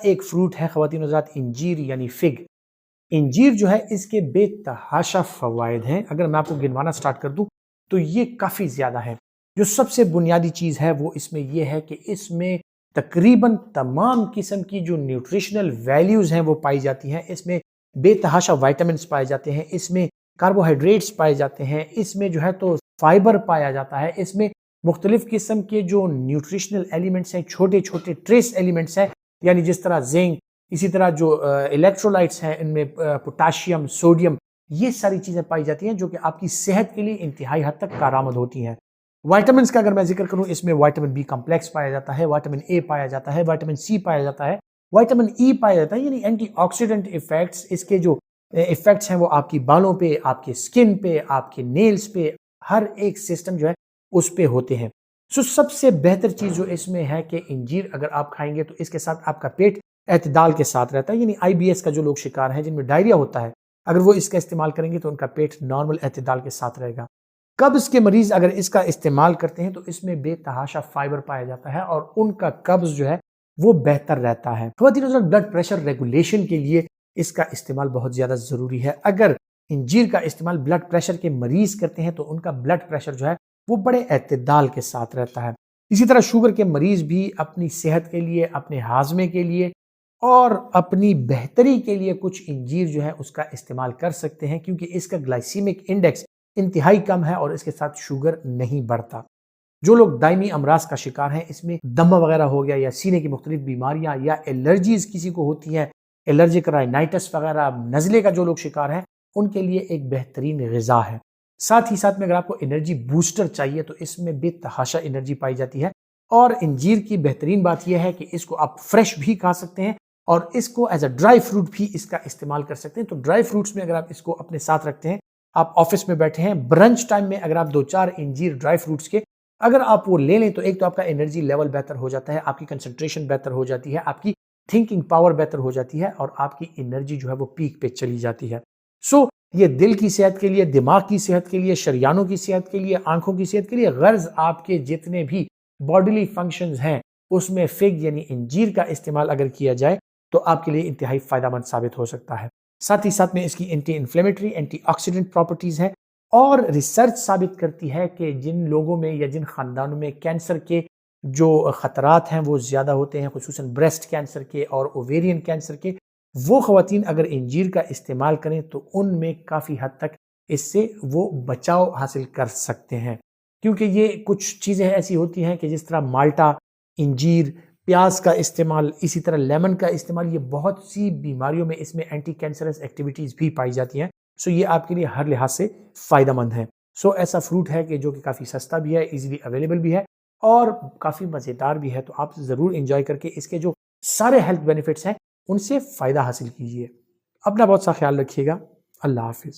ایک فروٹ ہے خواتین حضرات انجیر یعنی فگ۔ انجیر جو ہے اس کے بے تحاشا فوائد ہیں، اگر میں آپ کو گنوانا سٹارٹ کر دوں تو یہ کافی زیادہ ہے۔ جو سب سے بنیادی چیز ہے وہ اس میں یہ ہے کہ اس میں تقریباً تمام قسم کی جو نیوٹریشنل ویلیوز ہیں وہ پائی جاتی ہیں۔ اس میں بے تحاشا وائٹامنز پائے جاتے ہیں، اس میں کاربوہائیڈریٹس پائے جاتے ہیں، اس میں جو ہے تو فائبر پایا جاتا ہے، اس میں مختلف قسم کے جو نیوٹریشنل ایلیمنٹس ہیں، چھوٹے چھوٹے ٹریس ایلیمنٹس ہیں، یعنی جس طرح زنک، اسی طرح جو الیکٹرولائٹس ہیں ان میں پوٹاشیم، سوڈیم، یہ ساری چیزیں پائی جاتی ہیں جو کہ آپ کی صحت کے لیے انتہائی حد تک کارآمد ہوتی ہیں۔ وائٹامنس کا اگر میں ذکر کروں، اس میں وائٹامن بی کمپلیکس پایا جاتا ہے، وائٹامن اے پایا جاتا ہے، وائٹامن سی پایا جاتا ہے، وائٹامن ای پایا جاتا ہے، یعنی اینٹی آکسیڈنٹ ایفیکٹس، اس کے جو ایفیکٹس ہیں وہ آپ کی بالوں پہ، آپ کے سکن پہ، آپ کے نیلز پہ، ہر ایک سسٹم جو ہے اس پہ ہوتے ہیں۔ سب سے بہتر چیز جو اس میں ہے کہ انجیر اگر آپ کھائیں گے تو اس کے ساتھ آپ کا پیٹ اعتدال کے ساتھ رہتا ہے، یعنی آئی بی ایس کا جو لوگ شکار ہیں، جن میں ڈائریا ہوتا ہے، اگر وہ اس کا استعمال کریں گے تو ان کا پیٹ نارمل اعتدال کے ساتھ رہے گا۔ قبض کے مریض اگر اس کا استعمال کرتے ہیں تو اس میں بے تحاشا فائبر پایا جاتا ہے اور ان کا قبض جو ہے وہ بہتر رہتا ہے۔ خواتین حضرات، بلڈ پریشر ریگولیشن کے لیے اس کا استعمال بہت زیادہ ضروری ہے۔ اگر انجیر کا استعمال بلڈ پریشر کے مریض کرتے ہیں تو ان کا بلڈ پریشر جو ہے وہ بڑے اعتدال کے ساتھ رہتا ہے۔ اسی طرح شوگر کے مریض بھی اپنی صحت کے لیے، اپنے ہاضمے کے لیے اور اپنی بہتری کے لیے کچھ انجیر جو ہے اس کا استعمال کر سکتے ہیں، کیونکہ اس کا گلائسیمک انڈیکس انتہائی کم ہے اور اس کے ساتھ شوگر نہیں بڑھتا۔ جو لوگ دائمی امراض کا شکار ہیں، اس میں دمہ وغیرہ ہو گیا یا سینے کی مختلف بیماریاں یا الرجیز کسی کو ہوتی ہیں، الرجک رائنائٹس وغیرہ، نزلے کا جو لوگ شکار ہیں، ان کے لیے ایک بہترین غذا ہے۔ ساتھ ہی ساتھ میں اگر آپ کو انرجی بوسٹر چاہیے تو اس میں بے تحاشا انرجی پائی جاتی ہے، اور انجیر کی بہترین بات یہ ہے کہ اس کو آپ فریش بھی کھا سکتے ہیں اور اس کو ایز اے ڈرائی فروٹ بھی اس کا استعمال کر سکتے ہیں۔ تو ڈرائی فروٹس میں اگر آپ اس کو اپنے ساتھ رکھتے ہیں، آپ آفس میں بیٹھے ہیں، برنچ ٹائم میں اگر آپ 2-4 انجیر ڈرائی فروٹس کے اگر آپ وہ لے لیں تو ایک تو آپ کا انرجی لیول بہتر ہو جاتا ہے، آپ کی کنسنٹریشن بہتر ہو جاتی ہے، آپ کی تھنکنگ پاور بہتر ہو جاتی ہے اور آپ کی انرجی جو ہے وہ پیک پہ چلی جاتی ہے۔ یہ دل کی صحت کے لیے، دماغ کی صحت کے لیے، شریانوں کی صحت کے لیے، آنکھوں کی صحت کے لیے، غرض آپ کے جتنے بھی باڈیلی فنکشنز ہیں اس میں فگ یعنی انجیر کا استعمال اگر کیا جائے تو آپ کے لیے انتہائی فائدہ مند ثابت ہو سکتا ہے۔ ساتھ ہی ساتھ میں اس کی anti inflammatory, antioxidant properties ہیں، اور ریسرچ ثابت کرتی ہے کہ جن لوگوں میں یا جن خاندانوں میں کینسر کے جو خطرات ہیں وہ زیادہ ہوتے ہیں، خصوصاً بریسٹ کینسر کے اور اوویرین کینسر کے، وہ خواتین اگر انجیر کا استعمال کریں تو ان میں کافی حد تک اس سے وہ بچاؤ حاصل کر سکتے ہیں، کیونکہ یہ کچھ چیزیں ایسی ہوتی ہیں کہ جس طرح مالٹا، انجیر، پیاز کا استعمال، اسی طرح لیمن کا استعمال، یہ بہت سی بیماریوں میں اس میں اینٹی کینسرس ایکٹیویٹیز بھی پائی جاتی ہیں۔ یہ آپ کے لیے ہر لحاظ سے فائدہ مند ہے۔ ایسا فروٹ ہے کہ جو کہ کافی سستا بھی ہے، ایزیلی اویلیبل بھی ہے اور کافی مزیدار بھی ہے، تو آپ ضرور انجوائے کر کے اس کے جو سارے ہیلتھ بینیفٹس ہیں ان سے فائدہ حاصل کیجیے۔ اپنا بہت سا خیال رکھیے گا۔ اللہ حافظ۔